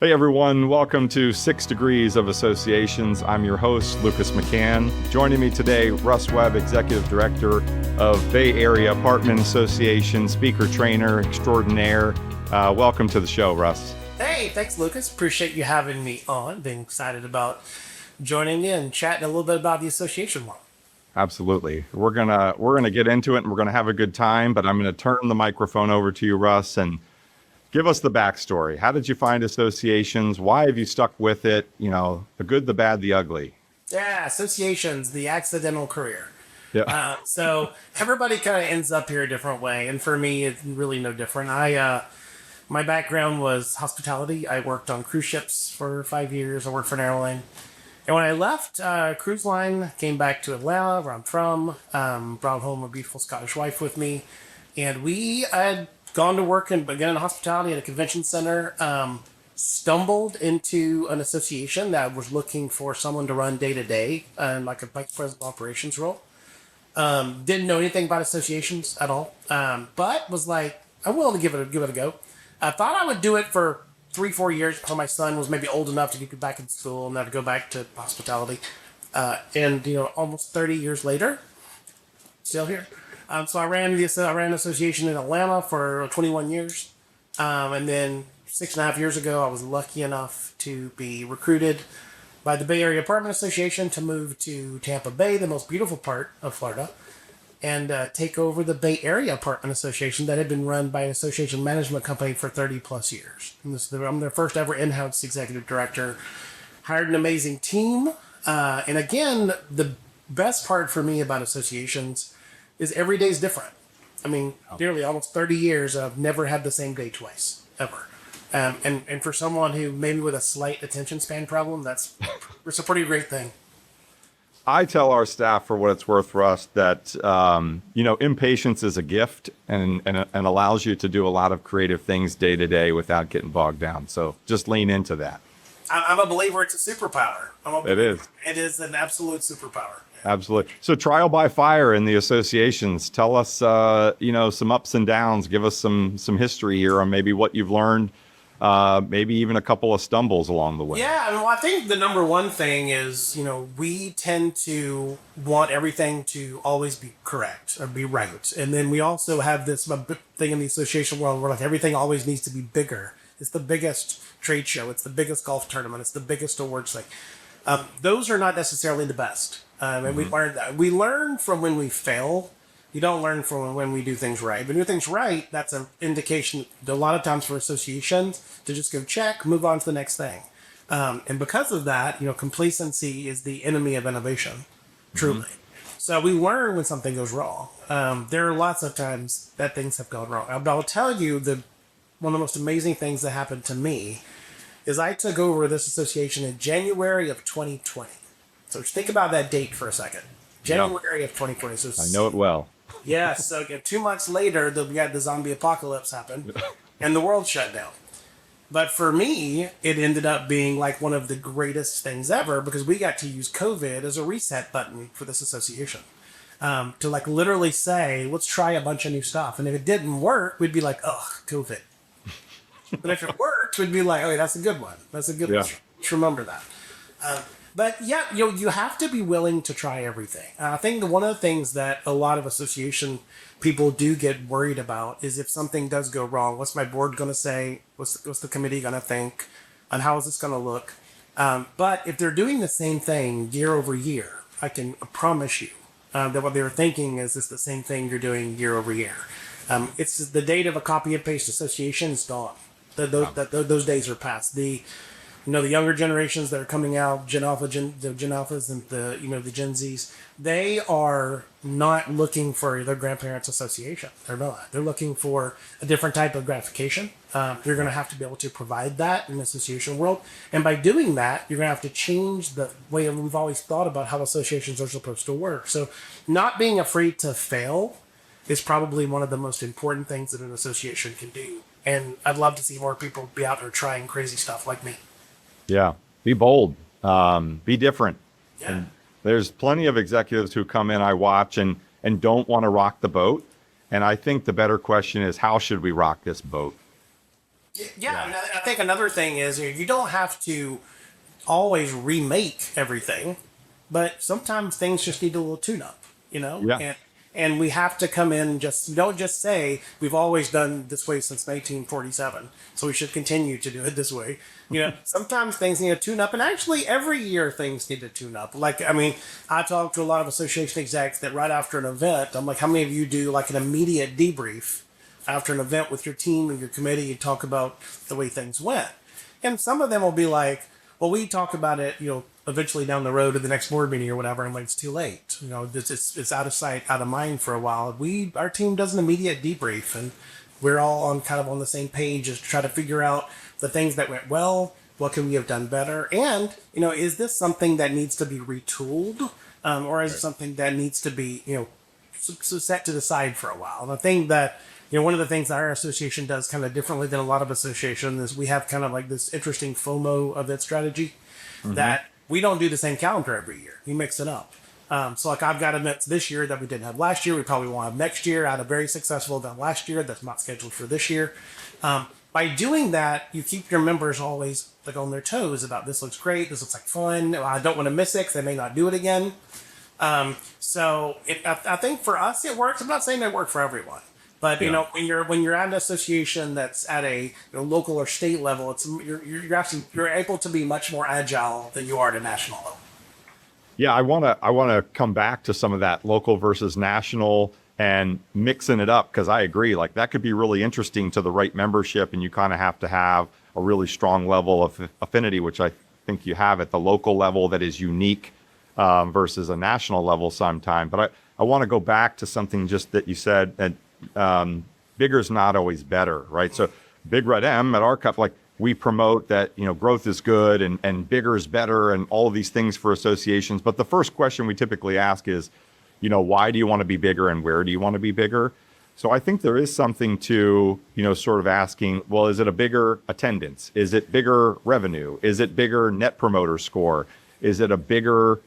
Hey everyone, welcome to 6 Degrees of Associations. I'm your host, Lucas McCann. Joining me today, Russ Webb, Executive Director of Bay Area Apartment Association, speaker trainer extraordinaire. Welcome to the show, Russ. Hey, thanks, Lucas. Appreciate you having me on. Being excited about joining you and chatting a little bit about the association world. Absolutely. We're gonna get into it and we're gonna have a good time, but I'm gonna turn the microphone over to you, Russ, and give us the backstory. How did you find associations? Why have you stuck with it? You know, the good, the bad, the ugly. Yeah, associations, the accidental career. Yeah. So everybody kind of ends up here a different way, and for me, it's really no different. My background was hospitality. I worked on cruise ships for 5 years. I worked for an airline. And when I left cruise line, came back to Atlanta, where I'm from, brought home a beautiful Scottish wife with me, and we had gone to work again in hospitality at a convention center. Stumbled into an association that was looking for someone to run day to day, like a vice president of operations role. Didn't know anything about associations at all, but was like, I'm willing to give it a go. I thought I would do it for 3-4 years until my son was maybe old enough to get back in school and then to go back to hospitality. And almost 30 years later, still here. So I ran an association in Atlanta for 21 years. And then 6.5 years ago, I was lucky enough to be recruited by the Bay Area Apartment Association to move to Tampa Bay, the most beautiful part of Florida, and take over the Bay Area Apartment Association that had been run by an association management company for 30 plus years. I'm their first ever in-house executive director. Hired an amazing team. And again, the best part for me about associations is every day is different. I mean, nearly almost 30 years, I've never had the same day twice, ever. And for someone who maybe with a slight attention span problem, it's a pretty great thing. I tell our staff, for what it's worth, Russ, that impatience is a gift and allows you to do a lot of creative things day to day without getting bogged down. So just lean into that. I'm a believer it's a superpower. It is. It is an absolute superpower. Absolutely. So trial by fire in the associations. Tell us, some ups and downs. Give us some history here on maybe what you've learned. Maybe even a couple of stumbles along the way. Yeah, I think the number one thing is, we tend to want everything to always be correct or be right. And then we also have this thing in the association world where like everything always needs to be bigger. It's the biggest trade show. It's the biggest golf tournament. It's the biggest awards thing. Those are not necessarily the best. And we learned that. We learn from when we fail. You don't learn from when we do things right. When you do things right, that's an indication a lot of times for associations to just go check, move on to the next thing. And because of that, complacency is the enemy of innovation, truly. So we learn when something goes wrong. There are lots of times that things have gone wrong. But I'll tell you, one of the most amazing things that happened to me is I took over this association in January of 2020. So think about that date for a second. January of 2020. So I know it well. Yeah, so again, 2 months later, we had the zombie apocalypse happen, and the world shut down. But for me, it ended up being like one of the greatest things ever because we got to use COVID as a reset button for this association. To like literally say, let's try a bunch of new stuff. And if it didn't work, we'd be like, ugh, COVID. But if it worked, we'd be like, okay, that's a good one. That's a good one. Let's remember that. But yeah, you have to be willing to try everything. I think one of the things that a lot of association people do get worried about is if something does go wrong, what's my board going to say? What's the committee going to think? And how is this going to look? But if they're doing the same thing year over year, I can promise you that what they're thinking is it's the same thing you're doing year over year. It's the date of a copy and paste association is gone. Those days are past. The younger generations that are coming out, the Gen Alphas and the Gen Zs, they are not looking for their grandparents' association. They're not. They're looking for a different type of gratification. You're going to have to be able to provide that in the association world. And by doing that, you're going to have to change the way we've always thought about how associations are supposed to work. So not being afraid to fail is probably one of the most important things that an association can do. And I'd love to see more people be out there trying crazy stuff like me. Yeah. Be bold. Be different. Yeah. And there's plenty of executives who come in, I watch, and don't want to rock the boat. And I think the better question is, how should we rock this boat? Yeah, and I think another thing is you don't have to always remake everything, but sometimes things just need a little tune-up, Yeah. and we have to come in just don't just say we've always done this way since 1947, so we should continue to do it this way. Sometimes things need to tune up, and actually every year things need to tune up. Like, I mean, I talk to a lot of association execs that right after an event, I'm like, how many of you do like an immediate debrief after an event with your team and your committee? You talk about the way things went, and some of them will be like, well, we talk about it, eventually down the road at the next board meeting or whatever. I'm like, it's too late. It's out of sight, out of mind for a while. Our team does an immediate debrief, and we're all on the same page, just to try to figure out the things that went well. What can we have done better? And is this something that needs to be retooled, or is it something that needs to be set to the side for a while? And I think that one of the things that our association does kind of differently than a lot of associations is we have kind of like this interesting FOMO event strategy that we don't do the same calendar every year. We mix it up. So like I've got events this year that we didn't have last year. We probably won't have next year. I had a very successful event last year that's not scheduled for this year. By doing that, you keep your members always like on their toes about this looks great. This looks like fun. I don't want to miss it because they may not do it again. I think for us it works. I'm not saying it worked for everyone. But when you're at an association that's at a local or state level, you're able to be much more agile than you are at a national level. Yeah, I wanna come back to some of that local versus national and mixing it up, because I agree, like that could be really interesting to the right membership, and you kind of have to have a really strong level of affinity, which I think you have at the local level that is unique versus a national level sometime. But I want to go back to something just that you said, and bigger is not always better, right? So Big Red M at our cup, like we promote that, growth is good and bigger is better and all of these things for associations. But the first question we typically ask is, why do you want to be bigger and where do you want to be bigger? So I think there is something to, sort of asking, well, is it a bigger attendance? Is it bigger revenue? Is it bigger net promoter score? Is it a bigger,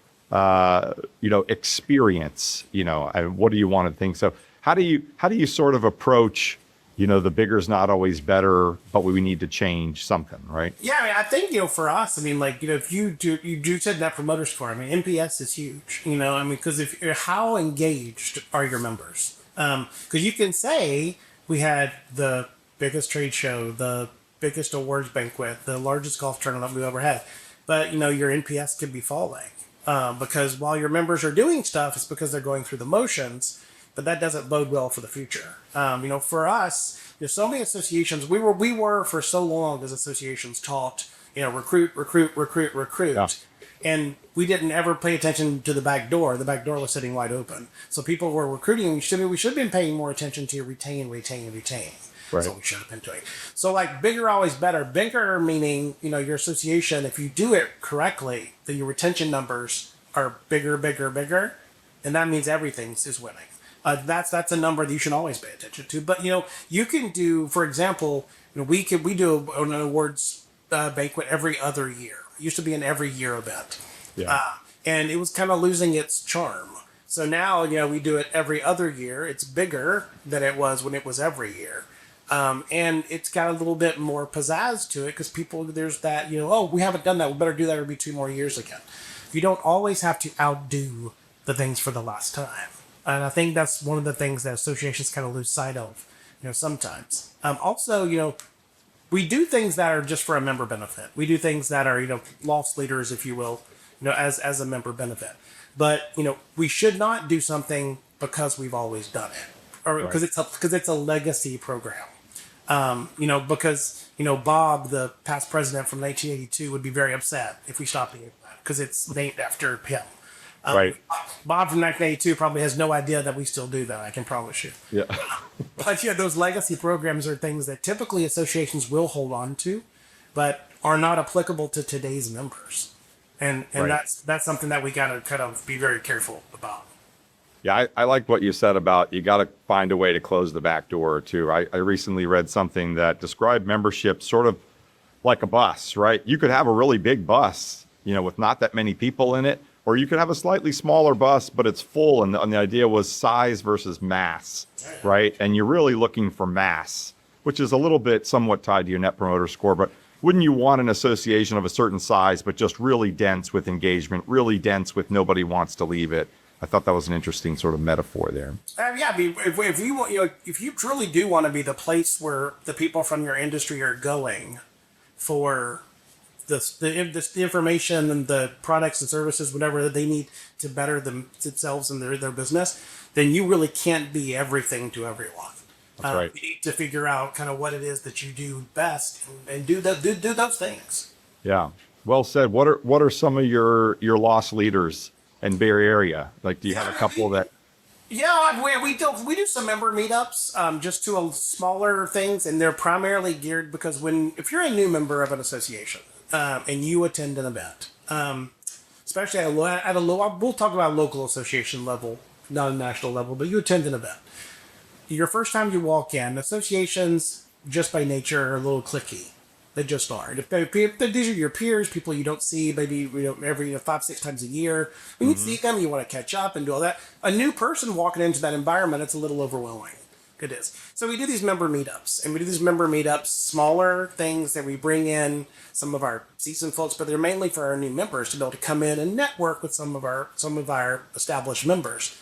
experience? What do you want to think? So how do you sort of approach, the bigger is not always better, but we need to change something, right? Yeah, I mean, I think for us, I mean, like if you said net promoter score, I mean, NPS is huge. Because if how engaged are your members? Because you can say we had the biggest trade show, the biggest awards banquet, the largest golf tournament we've ever had, but your NPS could be falling because while your members are doing stuff, it's because they're going through the motions. But that doesn't bode well for the future. For us, there's so many associations. We were for so long as associations taught, recruit, Yeah. and we didn't ever pay attention to the back door. The back door was sitting wide open, so people were recruiting. We should have been paying more attention to retain. Right. That's what we should have been doing. So like bigger always better. Bigger meaning your association. If you do it correctly, then your retention numbers are bigger, and that means everything is winning. That's a number that you should always pay attention to. But you can do, for example, we do an awards banquet every other year. It used to be an every year event, and it was kind of losing its charm. So now we do it every other year. It's bigger than it was when it was every year, and it's got a little bit more pizzazz to it because there's that we haven't done that. We better do that every 2 more years again. You don't always have to outdo the things for the last time. And I think that's one of the things that associations kind of lose sight of, sometimes. Also, we do things that are just for a member benefit. We do things that are, loss leaders, if you will, as a member benefit. But, we should not do something because we've always done it, or because it's a legacy program. Because Bob, the past president from 1982, would be very upset if we stopped doing that because it's named after him. Right. Bob from 1982 probably has no idea that we still do that, I can promise you. Yeah. But those legacy programs are things that typically associations will hold on to, but are not applicable to today's members. And that's something that we got to kind of be very careful about. Yeah, I like what you said about you got to find a way to close the back door too. I recently read something that described membership sort of like a bus, right? You could have a really big bus, with not that many people in it. Or you could have a slightly smaller bus, but it's full. And the idea was size versus mass, right? And you're really looking for mass. which is a little bit somewhat tied to your net promoter score. But wouldn't you want an association of a certain size, but just really dense with engagement, really dense with nobody wants to leave it? I thought that was an interesting sort of metaphor there. Yeah, I mean, if you want, if you truly do want to be the place where the people from your industry are going for the information and the products and services, whatever they need to better themselves and their business, then you really can't be everything to everyone. That's right. You need to figure out kind of what it is that you do best and do those things. Yeah, well said. What are some of your lost leaders in Bay Area? Like, do you have a couple that? Yeah, we do some member meetups, just to smaller things, and they're primarily geared because if you're a new member of an association and you attend an event, especially at a low, we'll talk about local association level, not a national level, but you attend an event. Your first time you walk in, associations just by nature are a little cliquey. They just are. If these are your peers, people you don't see maybe every 5-6 times a year. When you see them, you want to catch up and do all that. A new person walking into that environment, it's a little overwhelming. It is. So we do these member meetups, and we do these member meetups, smaller things that we bring in some of our seasoned folks, but they're mainly for our new members to be able to come in and network with some of our established members.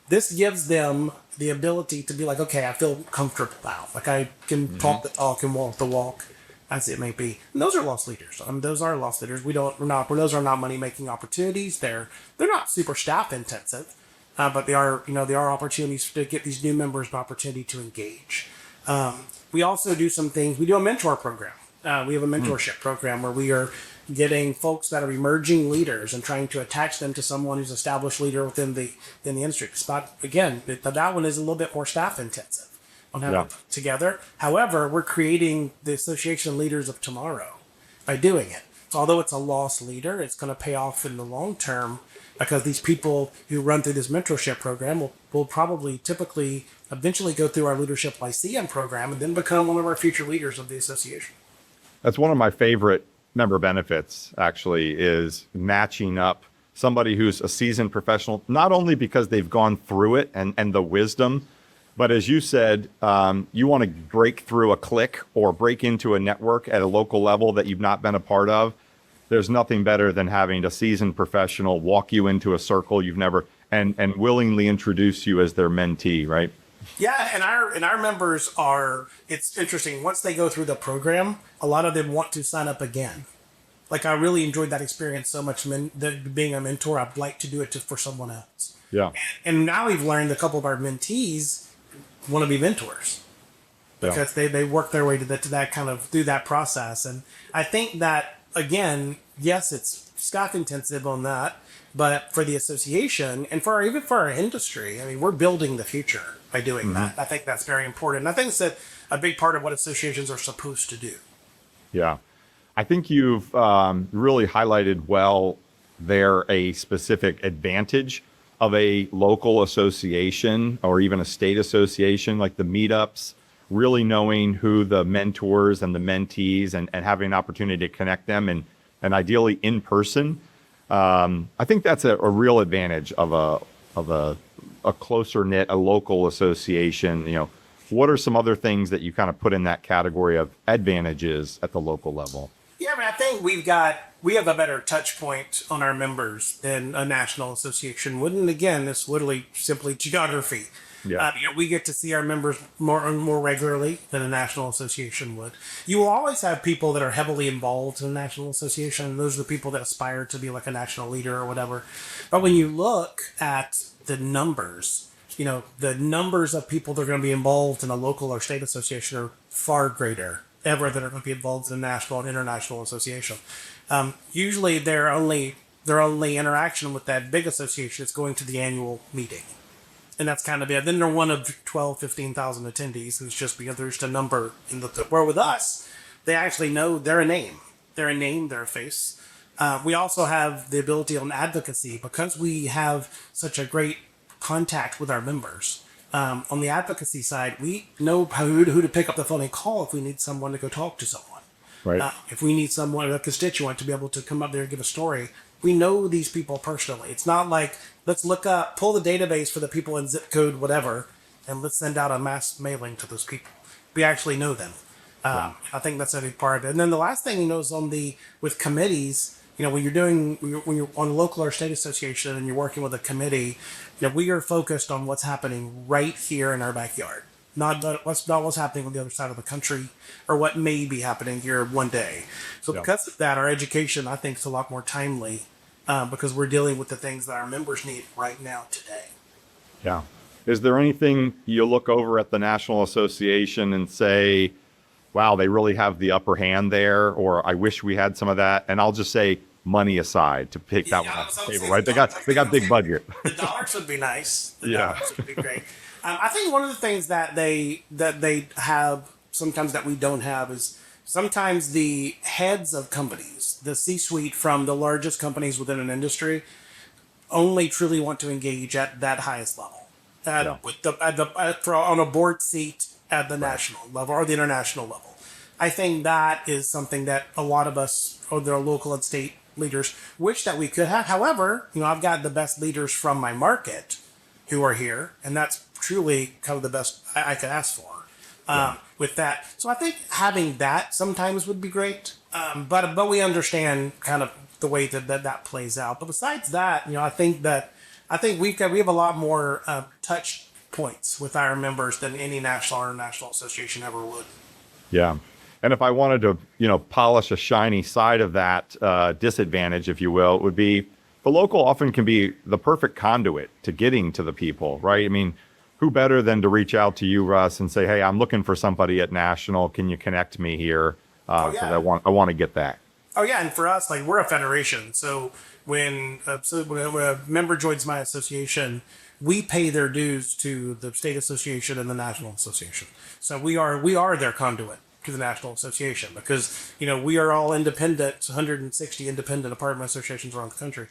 This gives them the ability to be like, okay, I feel comfortable now. Like I can talk the talk and walk the walk, as it may be. And those are lost leaders. Those are lost leaders. Those are not money making opportunities. They're not super staff intensive, but they are opportunities to get these new members an opportunity to engage. We also do some things. We do a mentor program. We have a mentorship program where we are getting folks that are emerging leaders and trying to attach them to someone who's established leader within the industry. But again, that one is a little bit more staff intensive on how to put together. However, we're creating the association leaders of tomorrow by doing it. So although it's a lost leader, it's going to pay off in the long term because these people who run through this mentorship program will probably typically eventually go through our leadership lyceum program and then become one of our future leaders of the association. That's one of my favorite member benefits, actually, is matching up somebody who's a seasoned professional, not only because they've gone through it and the wisdom, but as you said, you want to break through a clique or break into a network at a local level that you've not been a part of. There's nothing better than having a seasoned professional walk you into a circle you've never and willingly introduce you as their mentee, right? Yeah, and our members are, it's interesting, once they go through the program, a lot of them want to sign up again. Like I really enjoyed that experience so much, being a mentor, I'd like to do it for someone else. Yeah. And now we've learned a couple of our mentees want to be mentors because they work their way to that kind of through that process. And I think that, again, yes, it's staff intensive on that, but for the association and even for our industry, I mean, we're building the future by doing that. I think that's very important. And I think it's a big part of what associations are supposed to do. Yeah. I think you've really highlighted well there a specific advantage of a local association or even a state association, like the meetups, really knowing who the mentors and the mentees and having an opportunity to connect them and ideally in person. I think that's a real advantage of a closer knit, a local association. You know, what are some other things that you kind of put in that category of advantages at the local level? Yeah, I mean, I think we have a better touch point on our members than a national association would. And again, it's literally simply geography. Yeah. We get to see our members more regularly than a national association would. You will always have people that are heavily involved in a national association. And those are the people that aspire to be like a national leader or whatever. But when you look at the numbers, the numbers of people that are going to be involved in a local or state association are far greater ever that are going to be involved in a national and international association. Usually their only interaction with that big association is going to the annual meeting. And that's kind of it. Then they're one of 12, 15,000 attendees. It's just because there's a number in where with us, they actually know they're a name. They're a name, they're a face. We also have the ability on advocacy because we have such a great contact with our members. On the advocacy side, we know who to pick up the phone and call if we need someone to go talk to someone. Right. If we need someone, a constituent, to be able to come up there and give a story, we know these people personally. It's not like, let's pull the database for the people in zip code, whatever, and let's send out a mass mailing to those people. we actually know them. I think that's a big part. And then the last thing, is with committees, when you're on a local or state association and you're working with a committee, we are focused on what's happening right here in our backyard. Not what's happening on the other side of the country or what may be happening here one day. So because of that, our education, I think, is a lot more timely because we're dealing with the things that our members need right now today. Yeah. Is there anything you look over at the National Association and say, wow, they really have the upper hand there, or I wish we had some of that? And I'll just say money aside to pick that one off the table, right? They got big budget. The dollars would be nice. The Yeah. dollars would be great. I think one of the things that they have sometimes that we don't have is sometimes the heads of companies, the C-suite from the largest companies within an industry, only truly want to engage at that highest level, on a board seat at the national level or the international level. I think that is something that a lot of us, or their local and state leaders, wish that we could have. However, I've got the best leaders from my market who are here, and that's truly kind of the best I could ask for with that. So I think having that sometimes would be great, but we understand kind of the way that plays out. But besides that, I think we have a lot more touch points with our members than any national or national association ever would. Yeah. And if I wanted to, polish a shiny side of that disadvantage, if you will, it would be the local often can be the perfect conduit to getting to the people, right? I mean, who better than to reach out to you, Russ, and say, hey, I'm looking for somebody at national. Can you connect me here? Because I want to get that. Oh yeah, and for us, we're a federation, so when a member joins my association, we pay their dues to the state association and the national association. So we are their conduit to the national association because we are all independent, 160 independent apartment associations around the country,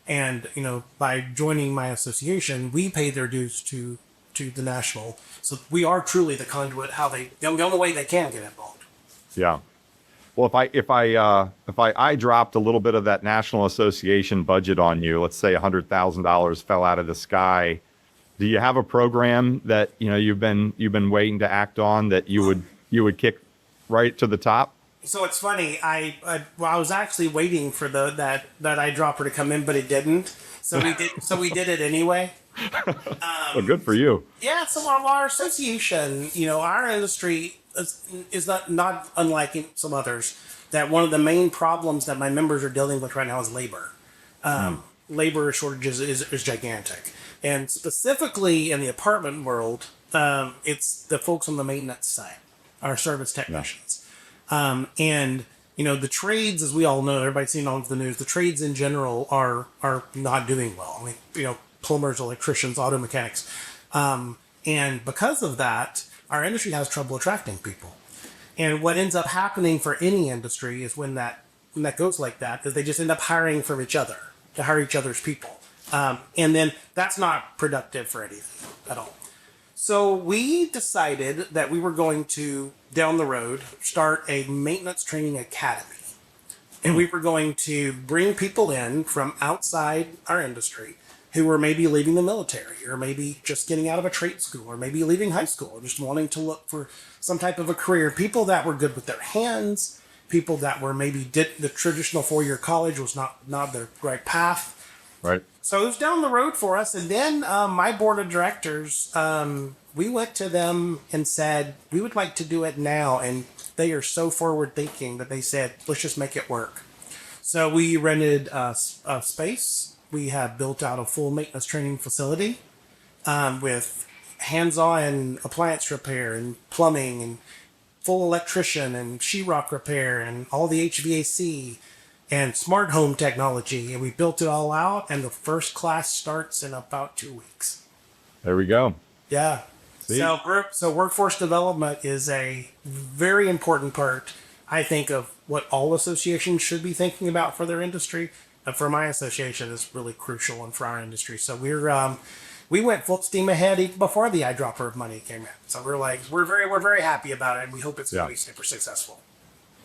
and by joining my association, we pay their dues to the national. So we are truly the conduit. The only way they can get involved. Yeah. Well, if I dropped a little bit of that National Association budget on you, let's say $100,000 fell out of the sky, do you have a program that you've been waiting to act on that you would kick right to the top? So it's funny. I was actually waiting for that eyedropper to come in, but it didn't. So we did it anyway. Well, good for you. Yeah. So our association, our industry is not unlike some others. That one of the main problems that my members are dealing with right now is labor. Labor shortages is gigantic, and specifically in the apartment world, it's the folks on the maintenance side, our service technicians, and the trades, as we all know, everybody's seen all of the news. The trades in general are not doing well. I mean, plumbers, electricians, auto mechanics, and because of that, our industry has trouble attracting people. And what ends up happening for any industry is when that goes like that, is they just end up hiring from each other to hire each other's people. And then that's not productive for anything at all. So we decided that we were going to, down the road, start a maintenance training academy. And we were going to bring people in from outside our industry who were maybe leaving the military or maybe just getting out of a trade school or maybe leaving high school or just wanting to look for some type of a career. People that were good with their hands, people that were maybe did the traditional 4-year college was not their right path. Right. So it was down the road for us. And then my board of directors, we went to them and said, we would like to do it now. And they are so forward thinking that they said, let's just make it work. So we rented a space. We have built out a full maintenance training facility with hands-on appliance repair and plumbing and full electrician and sheetrock repair and all the HVAC and smart home technology. And we built it all out, and the first class starts in about 2 weeks. There we go. Yeah. So workforce development is a very important part, I think, of what all associations should be thinking about for their industry. For my association, is really crucial and for our industry. So we went full steam ahead even before the eyedropper of money came in. So we're very happy about it, and we hope it's going to be super successful.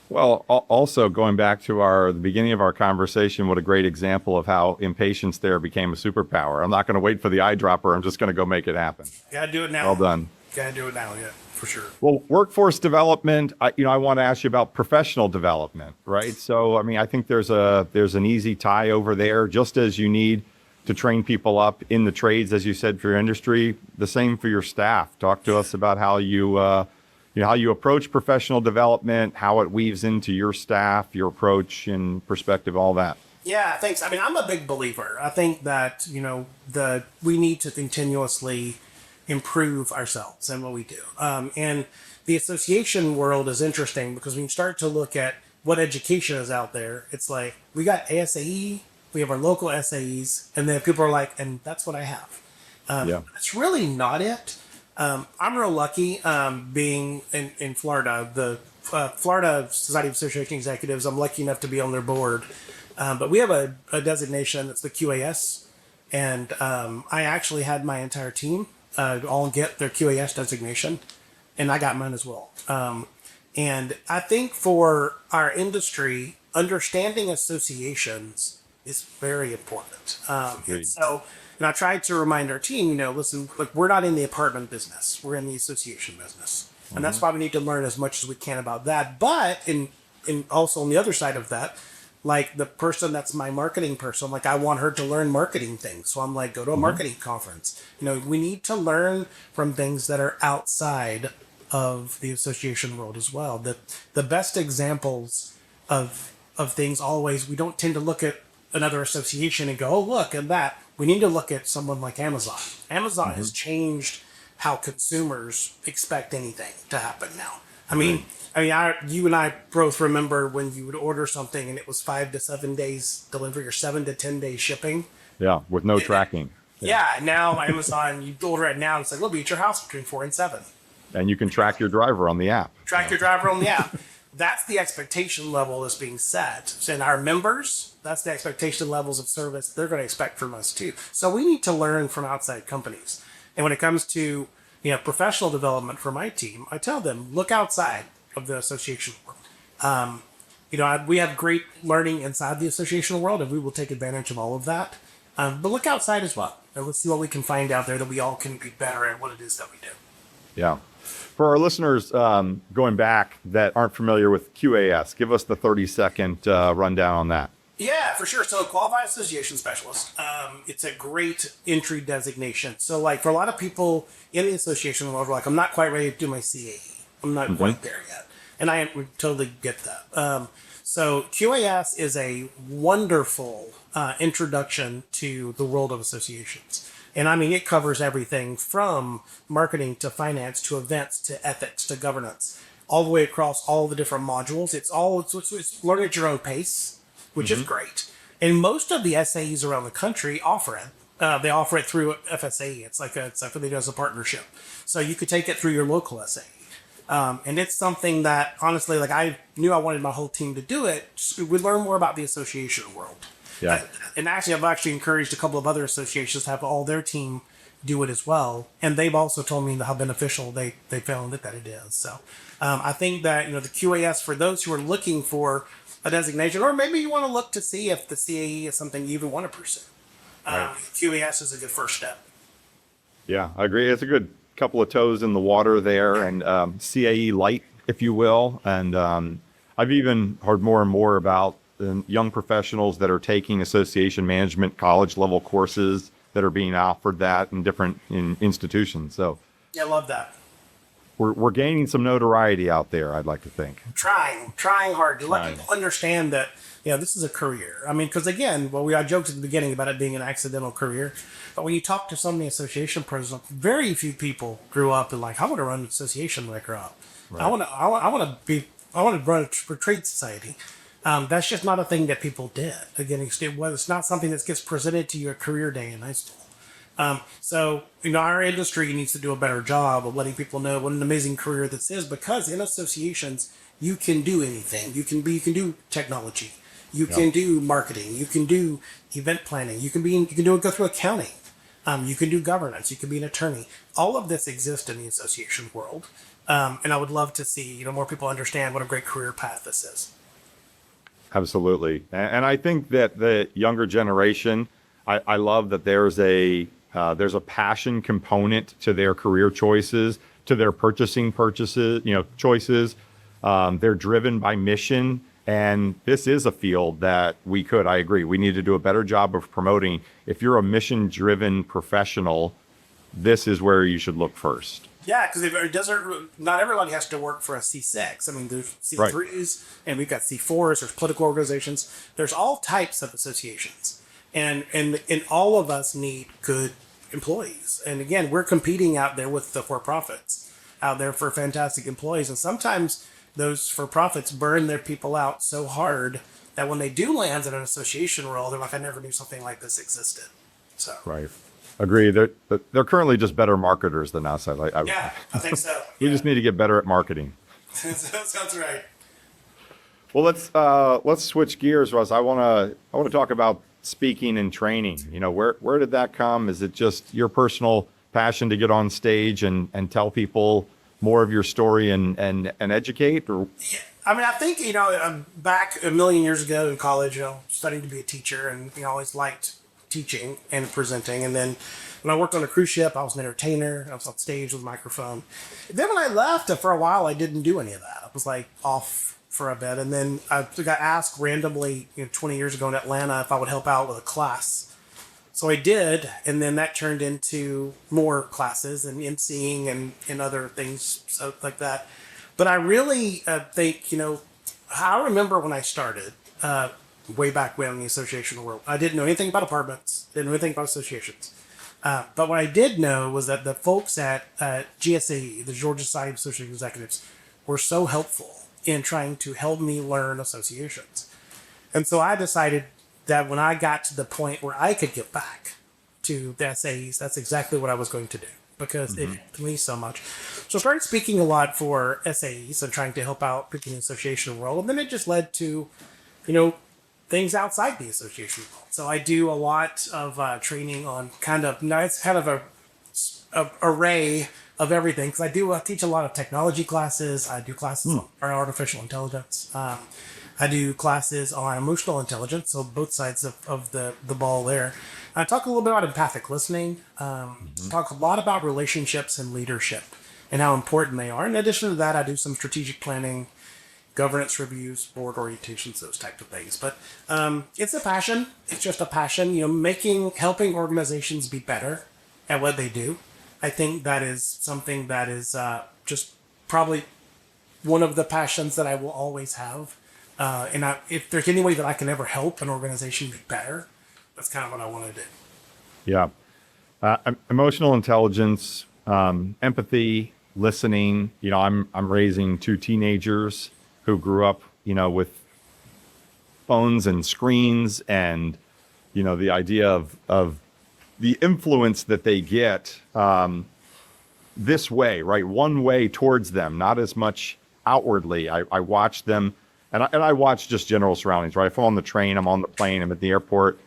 Well, also going back to the beginning of our conversation, what a great example of how impatience there became a superpower. I'm not going to wait for the eyedropper. I'm just going to go make it happen. Got to do it now. Well done. Gotta do it now, yeah, for sure. Well, workforce development, I want to ask you about professional development, right? So, I mean, I think there's an easy tie over there, just as you need to train people up in the trades, as you said, for your industry, the same for your staff. Talk to us about how how you approach professional development, how it weaves into your staff, your approach and perspective, all that. Yeah, thanks. I mean, I'm a big believer. I think that, we need to continuously improve ourselves and what we do. And the association world is interesting because when you start to look at what education is out there, it's like we got ASAE, we have our local SAEs, and then people are like, and that's what I have. Yeah. It's really not it. I'm real lucky being in Florida. The Florida Society of Association Executives, I'm lucky enough to be on their board. But we have a designation that's the QAS. And I actually had my entire team all get their QAS designation. And I got mine as well. And I think for our industry, understanding associations is very important. And so, I tried to remind our team, listen, look, we're not in the apartment business. We're in the association business. And that's why we need to learn as much as we can about that. But in also on the other side of that, like the person that's my marketing person, like I want her to learn marketing things. So I'm like, go to a marketing conference. We need to learn from things that are outside of the association world as well. The best examples of things always, we don't tend to look at another association and go, oh, look at that. We need to look at someone like Amazon. Amazon has changed how consumers expect anything to happen now. I mean, you and I both remember when you would order something and it was 5 to 7 days delivery or 7 to 10 days shipping. Yeah, with no tracking. Yeah, now Amazon, you order it now and it's like, we'll be at your house between 4 and 7. And you can track your driver on the app. Your driver on the app. That's the expectation level that's being set. And our members, that's the expectation levels of service they're going to expect from us too. So we need to learn from outside companies. And when it comes to professional development for my team, I tell them, look outside of the association world. We have great learning inside the association world, and we will take advantage of all of that. But look outside as well. And let's see what we can find out there that we all can be better at what it is that we do. Yeah. For our listeners going back that aren't familiar with QAS, give us the 30-second rundown on that. Yeah, for sure. So Qualified Association Specialist, it's a great entry designation. So like for a lot of people in the association world, like I'm not quite ready to do my CAE. I'm not quite there yet. And I totally get that. So QAS is a wonderful introduction to the world of associations. And I mean, it covers everything from marketing to finance to events to ethics to governance, all the way across all the different modules. It's learn at your own pace, which is great. And most of the SAEs around the country offer it. They offer it through FSAE. It's like they do as a partnership. So you could take it through your local SAE. And it's something that, honestly, like I knew I wanted my whole team to do it. We learn more about the association world. Yeah. And actually, I've actually encouraged a couple of other associations to have all their team do it as well. And they've also told me how beneficial they found that it is. So I think that, the QAS, for those who are looking for a designation, or maybe you want to look to see if the CAE is something you even want to pursue. Right. QAS is a good first step. Yeah, I agree. It's a good couple of toes in the water there, and CAE light, if you will. And I've even heard more and more about the young professionals that are taking association management college level courses that are being offered that in different institutions. So yeah, I love that. We're gaining some notoriety out there, I'd like to think. Trying hard to let people understand that, this is a career. I mean, because again, we had jokes at the beginning about it being an accidental career. But when you talk to so many association presidents, very few people grew up and like, I want to run an association when I grow up. Right. I want to run a trade society. That's just not a thing that people did. Again, it's not something that gets presented to you at career day in high school. So, our industry needs to do a better job of letting people know what an amazing career this is, because in associations, you can do anything. You can do technology. You can do marketing. You can do event planning. You can go through accounting. You can do governance. You can be an attorney. All of this exists in the association world. And I would love to see, more people understand what a great career path this is. Absolutely. And I think that the younger generation, I love that there's a passion component to their career choices to their choices. They're driven by mission. And this is a field that I agree, we need to do a better job of promoting. If you're a mission-driven professional, this is where you should look first. Yeah, because not everybody has to work for a C6. I mean, there's C3s, and we've got C4s, there's political organizations. There's all types of associations. And all of us need good employees. And again, we're competing out there with the for-profits out there for fantastic employees. And sometimes those for-profits burn their people out so hard that when they do land in an association role, they're like, I never knew something like this existed. So right. Agree. They're currently just better marketers than us. I think so. We just need to get better at marketing. Sounds right. Well, let's switch gears, Russ. I want to talk about speaking and training. Where did that come? Is it just your personal passion to get on stage and tell people more of your story and educate? Or yeah. I mean, I think back a million years ago in college, studying to be a teacher, and always liked teaching and presenting. And then when I worked on a cruise ship, I was an entertainer. I was on stage with a microphone. Then when I left, for a while, I didn't do any of that. I was like off for a bit. And then I got asked randomly 20 years ago in Atlanta if I would help out with a class. So I did. And then that turned into more classes and emceeing and other things like that. But I really think, I remember when I started, way back when in the association world, I didn't know anything about apartments, didn't know anything about associations. But what I did know was that the folks at GSAE, the Georgia Society of Associate Executives, were so helpful in trying to help me learn associations. And so I decided that when I got to the point where I could get back to the SAEs, that's exactly what I was going to do, because it helped me so much. So I started speaking a lot for SAEs and trying to help out people in the association world. And then it just led to, things outside the association world. So I do a lot of training on it's kind of a array of everything, because I teach a lot of technology classes. I do classes on artificial intelligence. I do classes on emotional intelligence, so both sides of the ball there. I talk a little bit about empathic listening, talk a lot about relationships and leadership and how important they are. In addition to that, I do some strategic planning, governance reviews, board orientations, those types of things. But it's a passion. It's just a passion, helping organizations be better at what they do. I think that is something that is just probably one of the passions that I will always have. If there's any way that I can ever help an organization be better, that's kind of what I want to do. Yeah. Emotional intelligence, empathy, listening. I'm raising two teenagers who grew up, with phones and screens, and, the idea of the influence that they get this way, right? One way towards them, not as much outwardly. I watch them, and I watch just general surroundings, right? If I'm on the train, I'm on the plane, I'm at the airport.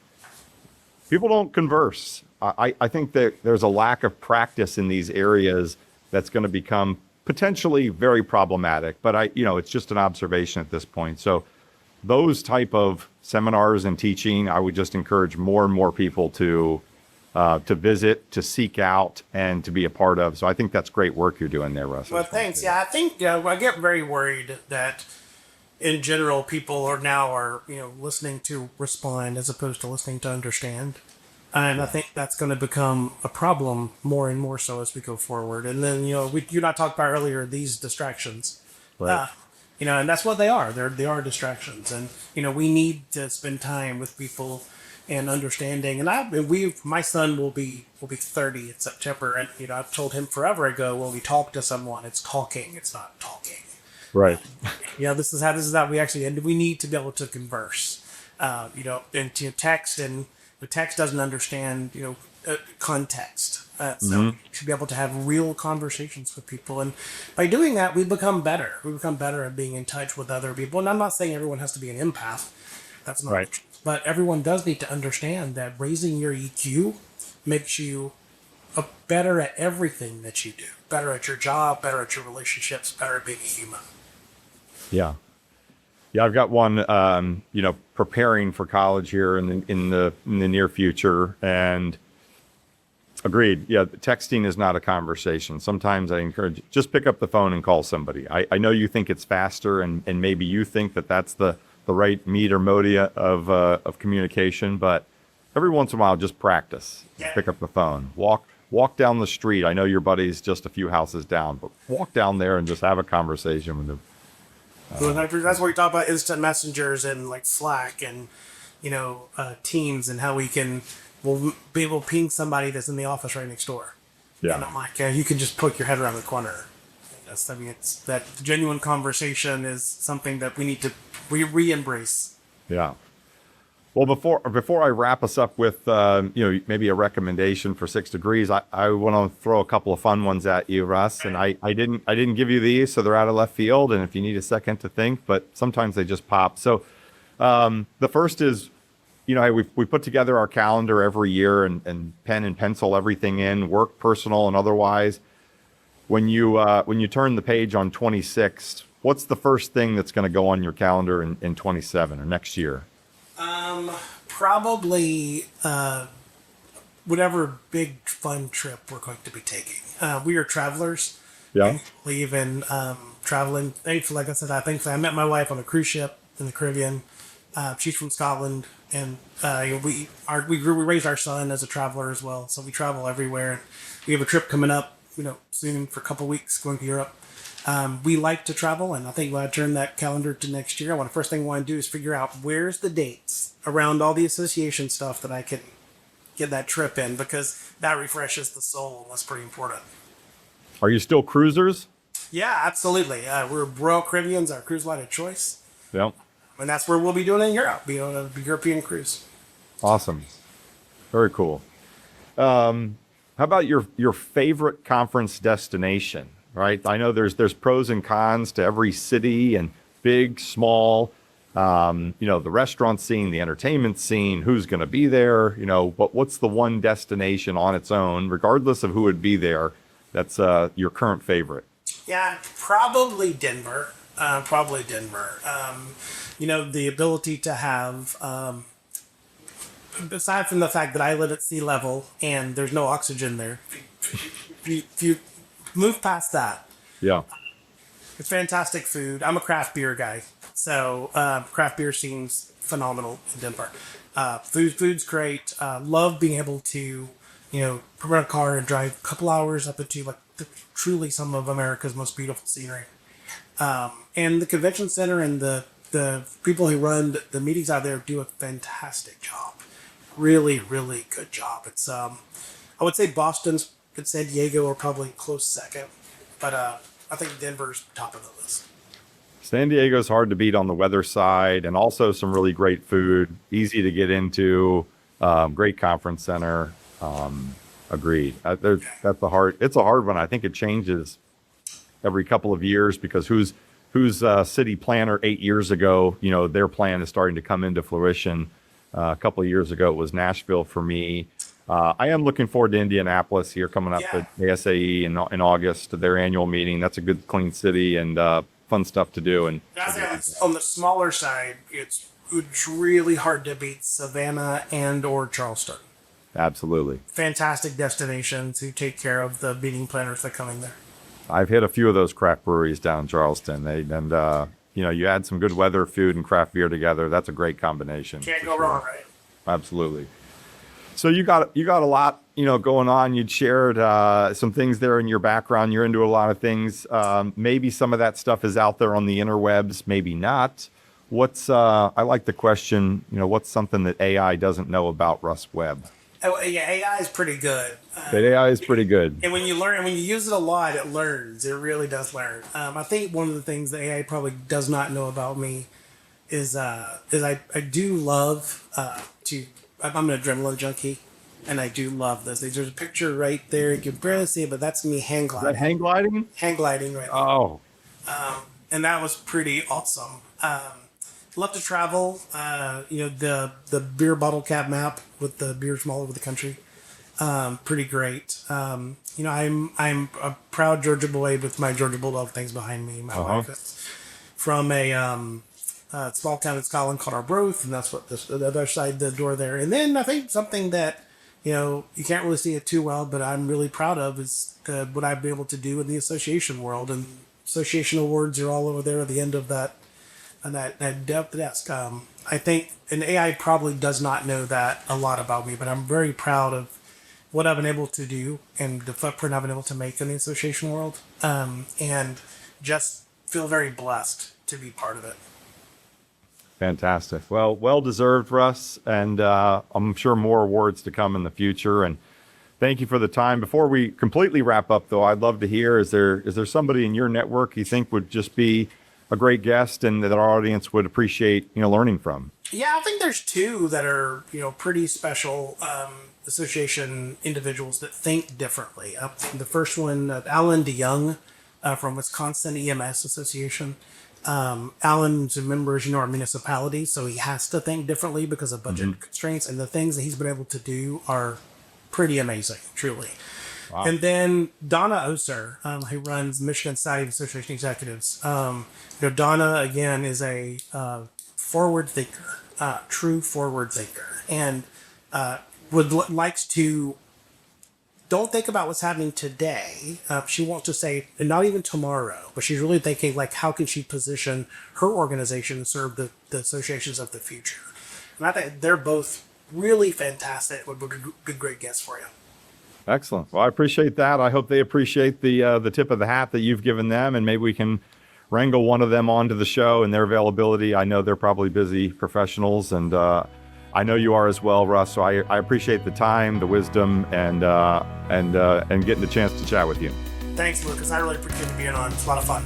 People don't converse. I think that there's a lack of practice in these areas that's going to become potentially very problematic, but it's just an observation at this point. So those type of seminars and teaching, I would just encourage more and more people to visit, to seek out, and to be a part of. So I think that's great work you're doing there, Russ. Well, thanks. Yeah, I think I get very worried that in general people are listening to respond as opposed to listening to understand. And I think that's going to become a problem more and more so as we go forward. And then, you and I talked about earlier, these distractions, right. And that's what they are. They are distractions. And, we need to spend time with people and understanding. And my son will be 30 in September. And, I've told him forever ago, when we talk to someone, it's talking, it's not talking. Right. This is how we actually, and we need to be able to converse, and to text, and the text doesn't understand, context. So we should be able to have real conversations with people. And by doing that, we become better. We become better at being in touch with other people. And I'm not saying everyone has to be an empath. That's not right. True. But everyone does need to understand that raising your EQ makes you better at everything that you do. Better at your job, better at your relationships, better at being a human. Yeah. Yeah, I've got one, preparing for college here in the near future, and Agreed. Yeah, texting is not a conversation. Sometimes I encourage just pick up the phone and call somebody. I know you think it's faster, and maybe you think that that's the right meat or modia of communication, but every once in a while, just practice. Yeah. Pick up the phone. Walk down the street. I know your buddy's just a few houses down, but walk down there and just have a conversation with them. So that's what we talk about instant messengers and like Slack and Teams and how we'll be able to ping somebody that's in the office right next door. Yeah. And I'm like, you can just poke your head around the corner. It's that genuine conversation is something that we need to re-embrace. Yeah. Well, before I wrap us up with maybe a recommendation for 6 Degrees, I want to throw a couple of fun ones at you, Russ. And I didn't give you these, so they're out of left field. And if you need a second to think, but sometimes they just pop. So the first is, we put together our calendar every year and pen and pencil everything in, work, personal, and otherwise. When you turn the page on 26, what's the first thing that's going to go on your calendar in 27 or next year? Probably whatever big fun trip we're going to be taking. We are travelers. Yeah. We leave and traveling. Thankfully, like I said, I met my wife on a cruise ship in the Caribbean. She's from Scotland, and we raised our son as a traveler as well. So we travel everywhere. We have a trip coming up, soon for a couple weeks going to Europe. We like to travel, and I think when I turn that calendar to next year, first thing I want to do is figure out where's the dates around all the association stuff that I can get that trip in, because that refreshes the soul, and that's pretty important. Are you still cruisers? Yeah, absolutely. We're Royal Caribbean's our cruise line of choice. Yeah. And that's where we'll be doing it in Europe, be on a European cruise. Awesome. Very cool. How about your favorite conference destination? Right. I know there's pros and cons to every city, and big, small, the restaurant scene, the entertainment scene, who's going to be there, but what's the one destination on its own, regardless of who would be there, that's your current favorite? Yeah, probably Denver. The ability to have, aside from the fact that I live at sea level and there's no oxygen there, if you move past that. Yeah. It's fantastic food. I'm a craft beer guy, so craft beer seems phenomenal in Denver. Food's great. Love being able to, put in a car and drive a couple hours up into truly some of America's most beautiful scenery. And the convention center and the people who run the meetings out there do a fantastic job. Really, really good job. It's I would say Boston's and San Diego are probably close second, but I think Denver's top of the list. San Diego's hard to beat on the weather side, and also some really great food, easy to get into, great conference center. Agreed. It's a hard one. I think it changes every couple of years, because who's city planner 8 years ago, their plan is starting to come into fruition. A couple of years ago, it was Nashville for me. I am looking forward to Indianapolis here coming up at ASAE in August, their annual meeting. That's a good, clean city and fun stuff to do. And on the smaller side, it's really hard to beat Savannah and or Charleston. Absolutely. Fantastic destinations who take care of the meeting planners that come in there. I've hit a few of those craft breweries down in Charleston. You add some good weather, food, and craft beer together. That's a great combination. Can't go wrong, right? Absolutely. So you got a lot, going on. You'd shared some things there in your background. You're into a lot of things. Maybe some of that stuff is out there on the interwebs, maybe not. I like the question, what's something that AI doesn't know about Russ Webb? Oh, yeah, AI is pretty good. AI is pretty good. And when you use it a lot, it learns. It really does learn. I think one of the things that AI probably does not know about me is I do love I'm an adrenaline junkie, and I do love this. There's a picture right there. You can barely see it, but that's me hang gliding. Is that hang gliding? Hang gliding right there. Oh. And that was pretty awesome. Love to travel. The beer bottle cap map with the beers from all over the country. Pretty great. I'm a proud Georgia boy with my Georgia Bulldog things behind me. My wife is from a small town in Scotland called Arbroath, and that's what the other side of the door there. And then I think something that you can't really see it too well, but I'm really proud of is what I've been able to do in the association world. And association awards are all over there at the end of that desk. I think an AI probably does not know that a lot about me, but I'm very proud of what I've been able to do and the footprint I've been able to make in the association world, and just feel very blessed to be part of it. Fantastic. Well deserved, Russ, and I'm sure more awards to come in the future. And thank you for the time. Before we completely wrap up, though, I'd love to hear: is there somebody in your network you think would just be a great guest and that our audience would appreciate learning from? Yeah, I think there's two that are pretty special association individuals that think differently. The first one, Alan DeYoung from Wisconsin EMS Association. Alan's a member of our municipality, so he has to think differently because of budget constraints, and the things that he's been able to do are pretty amazing, truly. Wow. And then Donna Oser, who runs Michigan Society of Association Executives. Donna, again, is a forward thinker, true forward thinker, and likes to don't think about what's happening today. She wants to say, and not even tomorrow, but she's really thinking like, how can she position her organization to serve the associations of the future? And I think they're both really fantastic. Would be good, great guests for you. Excellent. Well, I appreciate that. I hope they appreciate the tip of the hat that you've given them, and maybe we can wrangle one of them onto the show and their availability. I know they're probably busy professionals, and I know you are as well, Russ. So I appreciate the time, the wisdom, and getting the chance to chat with you. Thanks, Lucas. I really appreciate being on. It's a lot of fun.